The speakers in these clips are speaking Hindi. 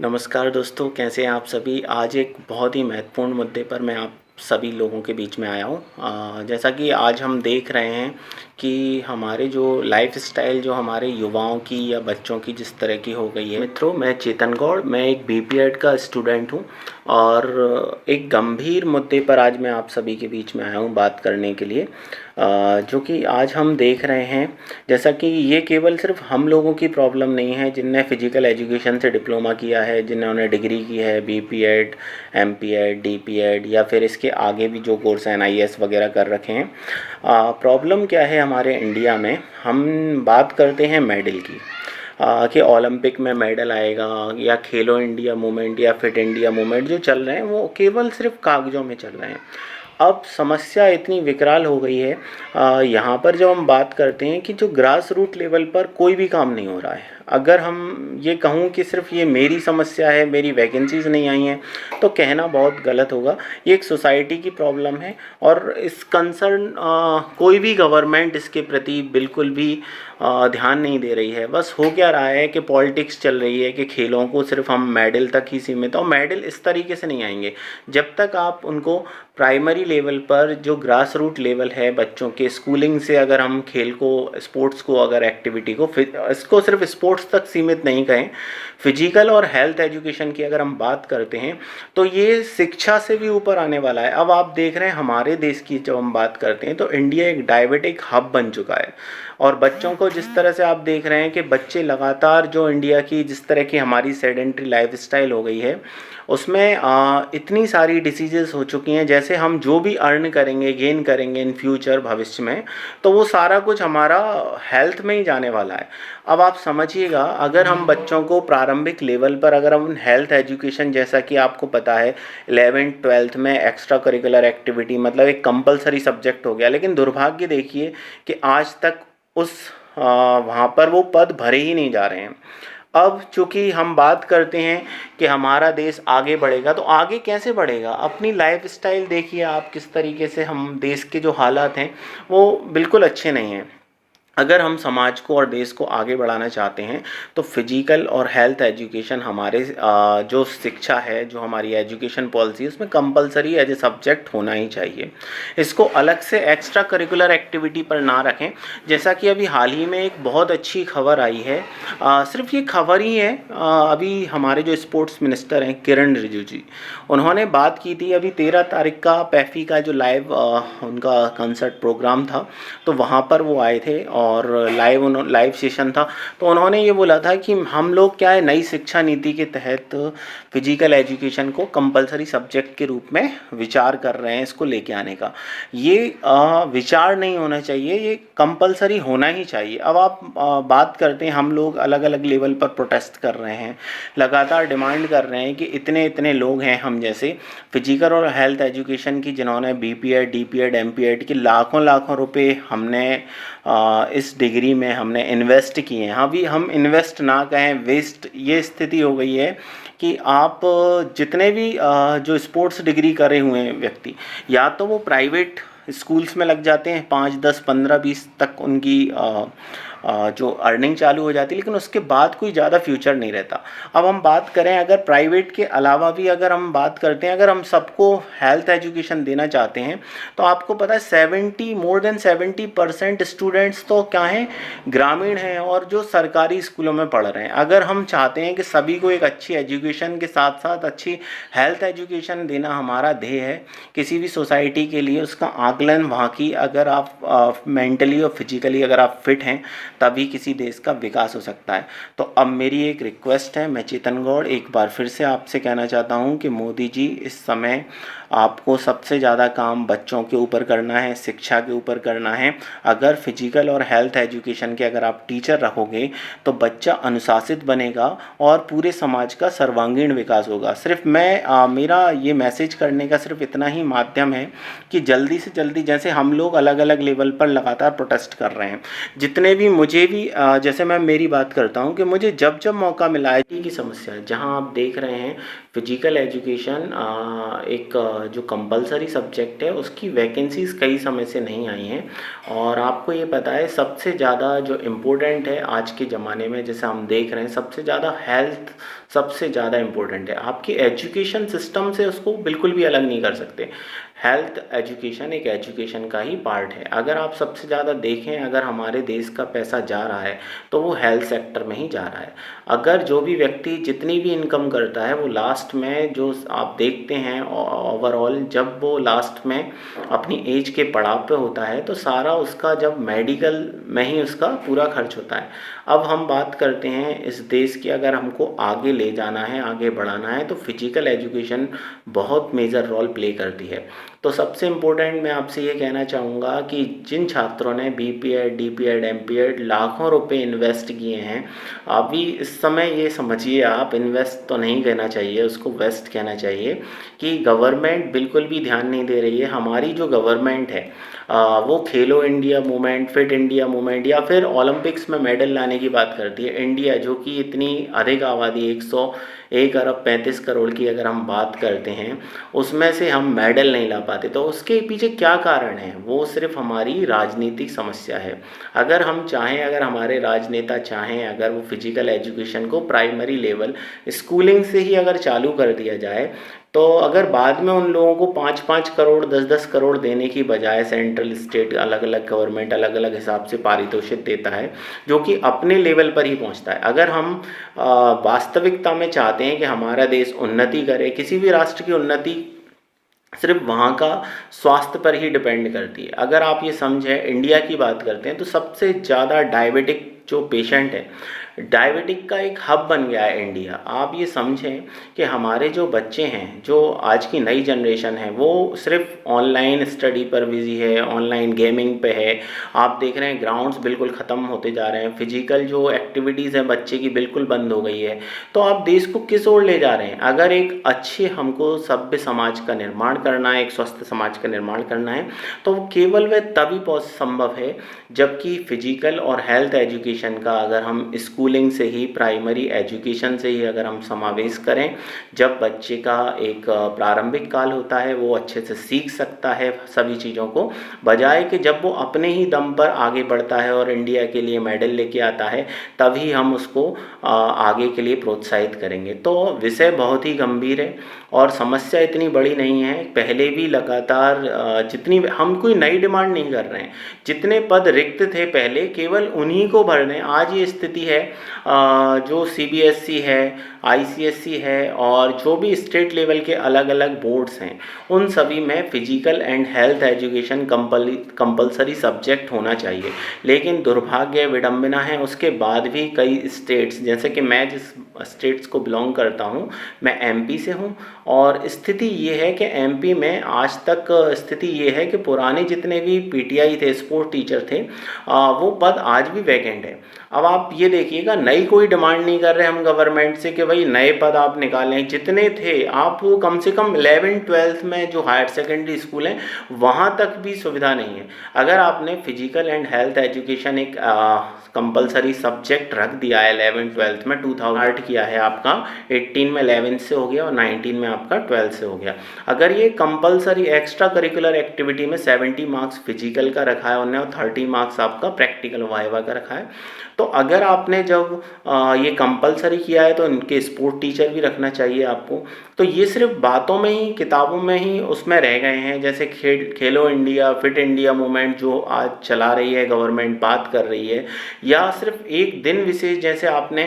नमस्कार दोस्तों, कैसे हैं आप सभी। आज एक बहुत ही महत्वपूर्ण मुद्दे पर मैं आप सभी लोगों के बीच में आया हूँ। जैसा कि आज हम देख रहे हैं कि हमारे जो लाइफस्टाइल जो हमारे युवाओं की या बच्चों की जिस तरह की हो गई है। मित्रों, मैं चेतन गौड़, मैं एक बीपीएड का स्टूडेंट हूँ और एक गंभीर मुद्दे पर आज मैं आप सभी के बीच में आया हूँ बात करने के लिए। जो कि आज हम देख रहे हैं, जैसा कि ये केवल सिर्फ हम लोगों की प्रॉब्लम नहीं है जिनने फिजिकल एजुकेशन से डिप्लोमा किया है, जिन्होंने डिग्री की है, बीपीएड, एमपीएड, डीपीएड या फिर इसके आगे भी जो कोर्स एनआईएस वगैरह कर रखे हैं। प्रॉब्लम क्या है हमारे इंडिया में, हम बात करते हैं मेडल की, कि ओलंपिक में मेडल आएगा या खेलो इंडिया मूवमेंट या फिट इंडिया मूवमेंट जो चल रहे हैं वो केवल सिर्फ कागज़ों में चल रहे हैं। अब समस्या इतनी विकराल हो गई है, यहाँ पर जब हम बात करते हैं कि जो ग्रास रूट लेवल पर कोई भी काम नहीं हो रहा है। अगर हम ये कहूँ कि सिर्फ ये मेरी समस्या है, मेरी वैकेंसीज़ नहीं आई हैं, तो कहना बहुत गलत होगा। ये एक सोसाइटी की प्रॉब्लम है और इस कंसर्न कोई भी गवर्नमेंट इसके प्रति बिल्कुल भी ध्यान नहीं दे रही है। बस हो क्या रहा है कि पॉलिटिक्स चल रही है कि खेलों को सिर्फ हम मेडल तक ही सीमित, और मेडल इस तरीके से नहीं आएंगे जब तक आप उनको प्राइमरी लेवल पर जो ग्रास रूट लेवल है बच्चों के स्कूलिंग से, अगर हम खेल को, स्पोर्ट्स को, अगर एक्टिविटी को, इसको सिर्फ स्पोर्ट्स तक सीमित नहीं करें, फिजिकल और हेल्थ एजुकेशन की अगर हम बात करते हैं तो ये शिक्षा से भी ऊपर आने वाला है। अब आप देख रहे हैं हमारे देश की जब हम बात करते हैं तो इंडिया एक डायबिटिक हब बन चुका है। और बच्चों को जिस तरह से आप देख रहे हैं कि बच्चे लगातार, जो इंडिया की जिस तरह की हमारी सेडेंट्री लाइफस्टाइल हो गई है उसमें इतनी सारी डिसीजेस हो चुकी हैं। जैसे हम जो भी अर्न करेंगे, गेन करेंगे इन फ्यूचर भविष्य में, तो वो सारा कुछ हमारा हेल्थ में ही जाने वाला है। अब आप समझिएगा, अगर हम बच्चों को प्रारंभिक लेवल पर अगर हम हेल्थ एजुकेशन, जैसा कि आपको पता है 11th-12th में एक्स्ट्रा करिकुलर एक्टिविटी मतलब एक कंपलसरी सब्जेक्ट हो गया, लेकिन दुर्भाग्य देखिए कि आज तक उस वहाँ पर वो पद भरे ही नहीं जा रहे हैं। अब चूँकि हम बात करते हैं कि हमारा देश आगे बढ़ेगा, तो आगे कैसे बढ़ेगा? अपनी लाइफस्टाइल देखिए आप किस तरीके से, हम देश के जो हालात हैं वो बिल्कुल अच्छे नहीं हैं। अगर हम समाज को और देश को आगे बढ़ाना चाहते हैं तो फिजिकल और हेल्थ एजुकेशन हमारे जो शिक्षा है, जो हमारी एजुकेशन पॉलिसी है, उसमें कंपलसरी एज ए सब्जेक्ट होना ही चाहिए। इसको अलग से एक्स्ट्रा करिकुलर एक्टिविटी पर ना रखें। जैसा कि अभी हाल ही में एक बहुत अच्छी खबर आई है, सिर्फ ये खबर ही है, अभी हमारे जो स्पोर्ट्स मिनिस्टर हैं किरण रिजिजू जी, उन्होंने बात की थी अभी 13 तारीख का पैफी का जो लाइव उनका कंसर्ट प्रोग्राम था, तो वहाँ पर वो आए थे और लाइव सेशन था। तो उन्होंने ये बोला था कि हम लोग क्या है, नई शिक्षा नीति के तहत फिजिकल एजुकेशन को कंपलसरी सब्जेक्ट के रूप में विचार कर रहे हैं, इसको लेके आने का। ये विचार नहीं होना चाहिए, ये कंपलसरी होना ही चाहिए। अब आप बात करते हैं, हम लोग अलग अलग लेवल पर प्रोटेस्ट कर रहे हैं, लगातार डिमांड कर रहे हैं कि इतने इतने लोग हैं हम जैसे फिजिकल और हेल्थ एजुकेशन की, जिन्होंने बीपीएड, डीपीएड, एमपीएड की लाखों लाखों रुपए हमने इस डिग्री में हमने इन्वेस्ट किए हैं। अभी हम इन्वेस्ट ना कहें, वेस्ट, ये स्थिति हो गई है कि आप जितने भी जो स्पोर्ट्स डिग्री करे हुए हैं व्यक्ति, या तो वो प्राइवेट स्कूल्स में लग जाते हैं, 5, 10, 15, 20 तक उनकी जो अर्निंग चालू हो जाती है, लेकिन उसके बाद कोई ज़्यादा फ्यूचर नहीं रहता। अब हम बात करें, अगर प्राइवेट के अलावा भी अगर हम बात करते हैं, अगर हम सबको हेल्थ एजुकेशन देना चाहते हैं, तो आपको पता है मोर देन 70% स्टूडेंट्स तो क्या हैं, ग्रामीण हैं और जो सरकारी स्कूलों में पढ़ रहे हैं। अगर हम चाहते हैं कि सभी को एक अच्छी एजुकेशन के साथ साथ अच्छी हेल्थ एजुकेशन देना हमारा ध्येय है किसी भी सोसाइटी के लिए, उसका आकलन वहाँ की, अगर आप मेंटली और फिजिकली अगर आप फिट हैं तभी किसी देश का विकास हो सकता है। तो अब मेरी एक रिक्वेस्ट है, मैं चेतन गौड़ एक बार फिर से आपसे कहना चाहता हूं कि मोदी जी, इस समय आपको सबसे ज़्यादा काम बच्चों के ऊपर करना है, शिक्षा के ऊपर करना है। अगर फिजिकल और हेल्थ एजुकेशन के अगर आप टीचर रखोगे तो बच्चा अनुशासित बनेगा और पूरे समाज का सर्वांगीण विकास होगा। सिर्फ मेरा ये मैसेज करने का सिर्फ इतना ही माध्यम है कि जल्दी से जल्दी, जैसे हम लोग अलग अलग लेवल पर लगातार प्रोटेस्ट कर रहे हैं, जितने भी मुझे भी जैसे मैं मेरी बात करता हूँ कि मुझे जब जब मौका मिला है की समस्या है, जहाँ आप देख रहे हैं फिजिकल एजुकेशन एक जो कंपलसरी सब्जेक्ट है उसकी वैकेंसीज़ कई समय से नहीं आई हैं। और आपको ये पता है सबसे ज़्यादा जो इम्पोर्टेंट है आज के ज़माने में, जैसे हम देख रहे हैं, सबसे ज़्यादा हेल्थ सबसे ज़्यादा इम्पोर्टेंट है। आपकी एजुकेशन सिस्टम से उसको बिल्कुल भी अलग नहीं कर सकते। हेल्थ एजुकेशन एक एजुकेशन का ही पार्ट है। अगर आप सबसे ज़्यादा देखें, अगर हमारे देश का पैसा जा रहा है तो वो हेल्थ सेक्टर में ही जा रहा है। अगर जो भी व्यक्ति जितनी भी इनकम करता है वो लास्ट में जो आप देखते हैं ओवरऑल, जब वो लास्ट में अपनी एज के पड़ाव पे होता है तो सारा उसका जब मेडिकल में ही उसका पूरा खर्च होता है। अब हम बात करते हैं इस देश की, अगर हमको आगे ले जाना है, आगे बढ़ाना है, तो फिजिकल एजुकेशन बहुत मेजर रोल प्ले करती है। तो सबसे इम्पोर्टेंट मैं आपसे ये कहना चाहूँगा कि जिन छात्रों ने बीपीएड, डीपीएड, एमपीएड लाखों रुपए इन्वेस्ट किए हैं, अभी इस समय ये समझिए, आप इन्वेस्ट तो नहीं कहना चाहिए, उसको वेस्ट कहना चाहिए, कि गवर्नमेंट बिल्कुल भी ध्यान नहीं दे रही है। हमारी जो गवर्नमेंट है वो खेलो India movement, fit India movement या फिर ओलंपिक्स में मेडल लाने की बात करती है। इंडिया जो कि इतनी अधिक आबादी 101 अरब 35 करोड़ की अगर हम बात करते हैं, उसमें से हम मेडल नहीं ला पाते, तो उसके पीछे क्या कारण है? वो सिर्फ हमारी राजनीतिक समस्या है। अगर हम चाहें, अगर हमारे राजनेता चाहें, अगर वो फिजिकल एजुकेशन को प्राइमरी लेवल स्कूलिंग से ही अगर चालू कर दिया जाए, तो अगर बाद में उन लोगों को 5-5 करोड़ 10-10 करोड़ देने की बजाय सेंट्रल स्टेट अलग अलग गवर्नमेंट अलग अलग हिसाब से पारितोषिक देता है जो कि अपने लेवल पर ही पहुंचता है। अगर हम वास्तविकता में चाहते हैं कि हमारा देश उन्नति करे, किसी भी राष्ट्र की उन्नति सिर्फ वहाँ का स्वास्थ्य पर ही डिपेंड करती है। अगर आप ये समझें, इंडिया की बात करते हैं तो सबसे ज़्यादा डायबिटिक जो पेशेंट है, डायबिटिक का एक हब बन गया है इंडिया। आप ये समझें कि हमारे जो बच्चे हैं, जो आज की नई जनरेशन है, वो सिर्फ ऑनलाइन स्टडी पर बिजी है, ऑनलाइन गेमिंग पे है। आप देख रहे हैं ग्राउंड्स बिल्कुल ख़त्म होते जा रहे हैं, फिजिकल जो एक्टिविटीज़ है बच्चे की बिल्कुल बंद हो गई है। तो आप देश को किस ओर ले जा रहे हैं? अगर एक अच्छे हमको सभ्य समाज का निर्माण करना है, एक स्वस्थ समाज का निर्माण करना है, तो केवल वह तभी संभव है जबकि फिजिकल और हेल्थ एजुकेशन का अगर हम स्कूलिंग से ही, प्राइमरी एजुकेशन से ही अगर हम समावेश करें, जब बच्चे का एक प्रारंभिक काल होता है वो अच्छे से सीख सकता है सभी चीज़ों को, बजाय कि जब वो अपने ही दम पर आगे बढ़ता है और इंडिया के लिए मेडल लेके आता है तभी हम उसको आगे के लिए प्रोत्साहित करेंगे। तो विषय बहुत ही गंभीर है और समस्या इतनी बड़ी नहीं है। पहले भी लगातार जितनी, हम कोई नई डिमांड नहीं कर रहे हैं, जितने पद रिक्त थे पहले केवल उन्हीं को भरने। आज ये स्थिति है, जो सीबीएसई है, आईसीएसई है और जो भी स्टेट लेवल के अलग अलग बोर्ड्स हैं, उन सभी में physical and health education compulsory subject होना चाहिए। लेकिन दुर्भाग्य, विडंबना है, उसके बाद भी कई स्टेट्स, जैसे कि मैं जिस स्टेट्स को बिलोंग करता हूँ, मैं एमपी से हूँ, और स्थिति ये है कि एमपी में आज तक स्थिति ये है कि पुराने जितने भी पीटीआई थे, स्पोर्ट टीचर थे, वो पद आज भी वैकेंट है। अब आप ये देखिएगा, नई कोई डिमांड नहीं कर रहे हम गवर्नमेंट से कि भाई नए पद आप निकालें, जितने थे आप वो कम से कम 11th-12th में जो हायर सेकेंडरी स्कूल हैं वहाँ तक भी सुविधा नहीं है। अगर आपने फिजिकल एंड हेल्थ एजुकेशन एक कंपलसरी सब्जेक्ट रख दिया है 11th-12th में, 2000 किया है आपका, 18 में 11th से हो गया और 19 में आपका 12th से हो गया। अगर ये कंपलसरी एक्स्ट्रा करिकुलर एक्टिविटी में 70 मार्क्स फिजिकल का रखा है उन्होंने और 30 मार्क्स आपका प्रैक्टिकल वाइवा का रखा है, तो अगर आपने जब ये कंपलसरी किया है तो इनके स्पोर्ट टीचर भी रखना चाहिए आपको। तो ये सिर्फ बातों में ही, किताबों में ही उसमें रह गए हैं। जैसे खेलो इंडिया, फिट इंडिया मूवमेंट जो आज चला रही है गवर्नमेंट, बात कर रही है, या सिर्फ एक दिन विशेष, जैसे आपने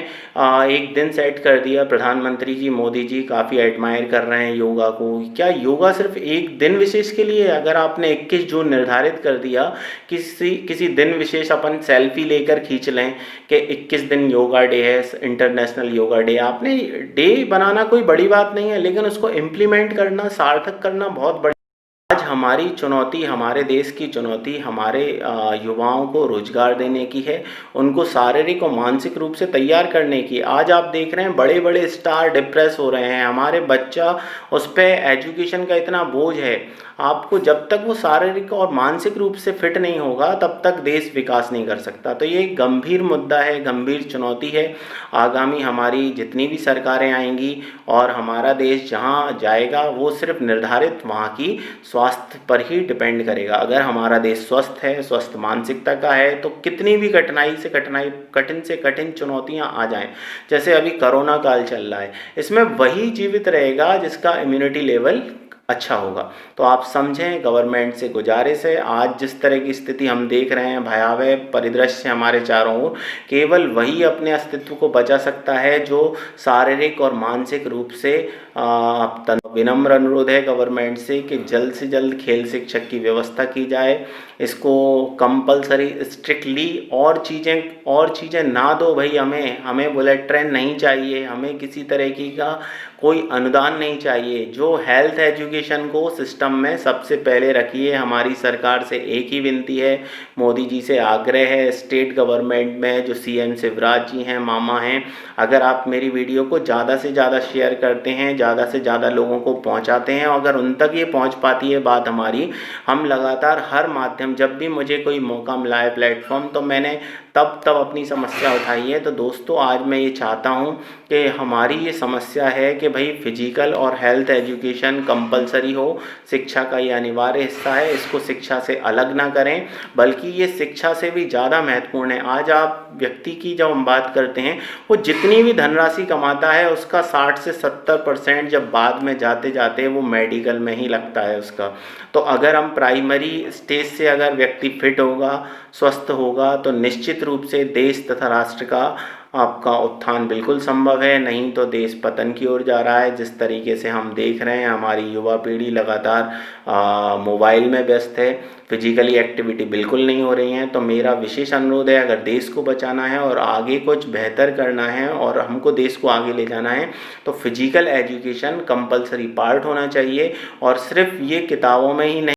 एक दिन सेट कर दिया, प्रधानमंत्री जी मोदी जी काफ़ी एडमायर कर रहे हैं योगा को। क्या योगा सिर्फ एक दिन विशेष के लिए? अगर आपने 21 जून निर्धारित कर दिया, किसी दिन विशेष अपन सेल्फी लेकर खींच लें कि 21 दिन योगा डे है, इंटरनेशनल योगा डे, आपने डे बनाना कोई बड़ी बात नहीं है, लेकिन उसको इम्प्लीमेंट करना, सार्थक करना बहुत बड़ी आज हमारी चुनौती, हमारे देश की चुनौती हमारे युवाओं को रोजगार देने की है, उनको शारीरिक और मानसिक रूप से तैयार करने की। आज आप देख रहे हैं बड़े बड़े स्टार डिप्रेस हो रहे हैं, हमारे बच्चा उस पर एजुकेशन का इतना बोझ है। आपको जब तक वो शारीरिक और मानसिक रूप से फिट नहीं होगा तब तक देश विकास नहीं कर सकता। तो ये एक गंभीर मुद्दा है, गंभीर चुनौती है। आगामी हमारी जितनी भी सरकारें आएंगी और हमारा देश जहाँ जाएगा वो सिर्फ निर्धारित वहाँ की स्वास्थ्य पर ही डिपेंड करेगा। अगर हमारा देश स्वस्थ है, स्वस्थ मानसिकता का है, तो कितनी भी कठिन से कठिन चुनौतियाँ आ जाएं, जैसे अभी कोरोना काल चल रहा है, इसमें वही जीवित रहेगा जिसका इम्यूनिटी लेवल अच्छा होगा। तो आप समझें, गवर्नमेंट से गुजारिश है, आज जिस तरह की स्थिति हम देख रहे हैं, भयावह परिदृश्य हमारे चारों ओर, केवल वही अपने अस्तित्व को बचा सकता है जो शारीरिक और मानसिक रूप से विनम्र अनुरोध है गवर्नमेंट से जल्द खेल शिक्षक की व्यवस्था की जाए, इसको कंपलसरी स्ट्रिक्टली। और चीज़ें ना दो भाई, हमें बुलेट ट्रेन नहीं चाहिए, हमें किसी तरह की का कोई अनुदान नहीं चाहिए। जो हेल्थ एजुकेशन को सिस्टम में सबसे पहले रखिए। हमारी सरकार से एक ही विनती है, मोदी जी से आग्रह है, स्टेट गवर्नमेंट में जो सीएम शिवराज जी हैं, मामा हैं, अगर आप मेरी वीडियो को ज़्यादा से ज़्यादा शेयर करते हैं, ज़्यादा से ज़्यादा लोगों को पहुंचाते हैं, अगर उन तक ये पहुंच पाती है बात हमारी, हम लगातार हर माध्यम, जब भी मुझे कोई मौका मिला है प्लेटफॉर्म, तो मैंने तब अपनी समस्या उठाई है। तो दोस्तों, आज मैं ये चाहता हूँ कि हमारी ये समस्या है कि भाई फिजिकल और हेल्थ एजुकेशन कंपलसरी हो, शिक्षा का ये अनिवार्य हिस्सा है, इसको शिक्षा से अलग ना करें, बल्कि ये शिक्षा से भी ज़्यादा महत्वपूर्ण है। आज आप व्यक्ति की जब हम बात करते हैं, वो जितनी भी धनराशि कमाता है उसका 60 से 70% जब बाद में जाते जाते वो मेडिकल में ही लगता है उसका। तो अगर हम प्राइमरी स्टेज से अगर व्यक्ति फिट होगा, स्वस्थ होगा, तो निश्चित रूप से देश तथा राष्ट्र का आपका उत्थान बिल्कुल संभव है। नहीं तो देश पतन की ओर जा रहा है। जिस तरीके से हम देख रहे हैं, हमारी युवा पीढ़ी लगातार मोबाइल में व्यस्त है, फिजिकली एक्टिविटी बिल्कुल नहीं हो रही है। तो मेरा विशेष अनुरोध है, अगर देश को बचाना है और आगे कुछ बेहतर करना है और हमको देश को आगे ले जाना है, तो फिजिकल एजुकेशन कंपलसरी पार्ट होना चाहिए। और सिर्फ ये किताबों में ही नहीं